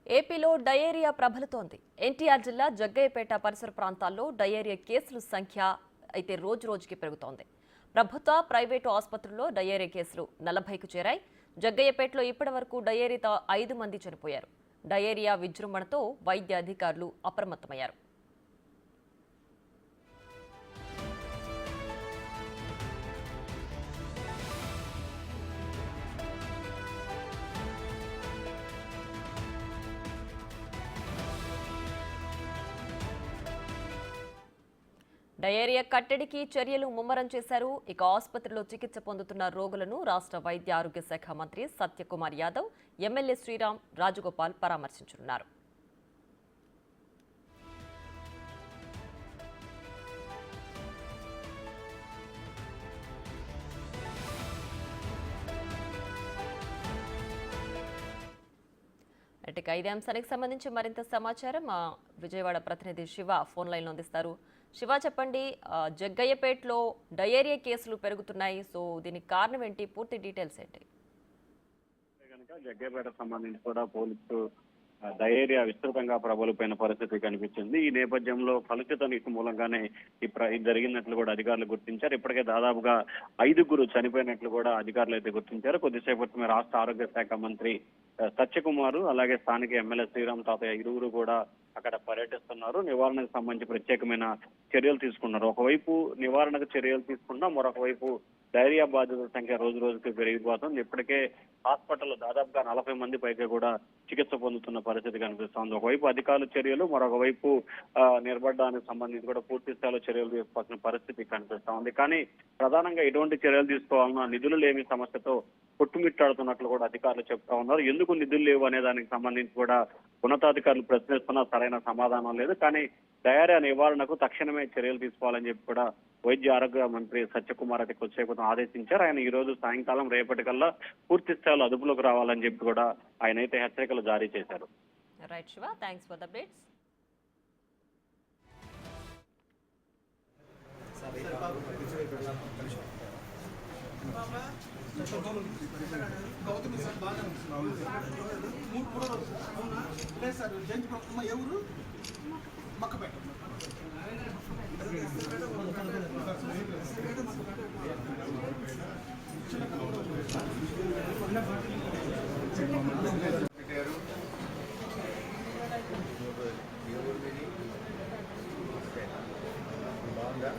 ఏపీలో డయేరియా ప్రబలుతోంది. ఎన్టీఆర్ జిల్లా జగ్గయ్యపేట పరిసర ప్రాంతాల్లో డయేరియా కేసుల సంఖ్య అయితే రోజురోజుకి పెరుగుతోంది. ప్రభుత్వ, ప్రైవేటు ఆసుపత్రుల్లో డయేరియా కేసులు 40కు చేరాయి. జగ్గయ్యపేటలో ఇప్పటివరకు డయేరియాతో 5 మంది చనిపోయారు. డయేరియా విజృంభణతో వైద్య అధికారులు అప్రమత్తమయ్యారు. డయేరియా కట్టడికి చర్యలు ముమ్మరం చేశారు. ఇక ఆసుపత్రిలో చికిత్స పొందుతున్న రోగులను రాష్ట్ర వైద్య ఆరోగ్య శాఖ మంత్రి సత్యకుమార్ యాదవ్, ఎమ్మెల్యే శ్రీరామ్ రాజగోపాల్ పరామర్శించనున్నారు. ఇక ఇదే అంశానికి సంబంధించి మరింత సమాచారం మా విజయవాడ ప్రతినిధి శివ ఫోన్ లైన్లో అందిస్తారు. శివ, చెప్పండి, జగ్గయ్యపేటలో డయేరియా కేసులు పెరుగుతున్నాయి. సో దీనికి కారణం ఏంటి? పూర్తి డీటెయిల్స్ ఏంటి? జగ్గయ్యపేట సంబంధించి కూడా పోలీసు డయేరియా విస్తృతంగా ప్రబలిపోయిన పరిస్థితి కనిపించింది. ఈ నేపథ్యంలో కలుషిత నీటి మూలంగానే ఇది జరిగినట్లు కూడా అధికారులు గుర్తించారు. ఇప్పటికే దాదాపుగా 5గురు చనిపోయినట్లు కూడా అధికారులు అయితే గుర్తించారు. కొద్దిసేపటి రాష్ట్ర ఆరోగ్య శాఖ మంత్రి సత్యకుమార్, అలాగే స్థానిక ఎమ్మెల్యే శ్రీరామ్ తాతయ్య ఇరువురు కూడా అక్కడ పర్యటిస్తున్నారు. నివారణకు సంబంధించి ప్రత్యేకమైన చర్యలు తీసుకున్నారు. ఒకవైపు నివారణకు చర్యలు తీసుకున్నా మరొక వైపు డైరియా బాధితుల సంఖ్య రోజు రోజుకి పెరిగిపోతుంది. ఇప్పటికే హాస్పిటల్లో దాదాపుగా 40 మంది పైగా కూడా చికిత్స పొందుతున్న పరిస్థితి కనిపిస్తోంది. ఒకవైపు అధికారుల చర్యలు, మరొక వైపు నిర్బడ్డానికి సంబంధించి కూడా పూర్తి స్థాయిలో చర్యలు తీసుకోవాల్సిన పరిస్థితి కనిపిస్తోంది. కానీ ప్రధానంగా ఎటువంటి చర్యలు తీసుకోవాలన్నా నిధులు లేని సమస్యతో కొట్టుమిట్టాడుతున్నట్లు కూడా అధికారులు చెప్తా ఉన్నారు. ఎందుకు నిధులు లేవు అనే దానికి సంబంధించి కూడా ఉన్నతాధికారులు ప్రశ్నిస్తున్నా సరైన సమాధానం లేదు. కానీ డయేరియా నివారణకు తక్షణమే చర్యలు తీసుకోవాలని చెప్పి కూడా వైద్య ఆరోగ్య మంత్రి సత్యకుమార్ అయితే కొద్దిసేపు ఆదేశించారు. ఆయన ఈ రోజు సాయంకాలం రేపటికల్లా పూర్తి స్థాయిలో అదుపులోకి రావాలని చెప్పి కూడా ఆయన అయితే హెచ్చరికలు జారీ చేశారు. Right Shiva, thanks for the updates. ఎవరు మక్కపేట బాగుందా?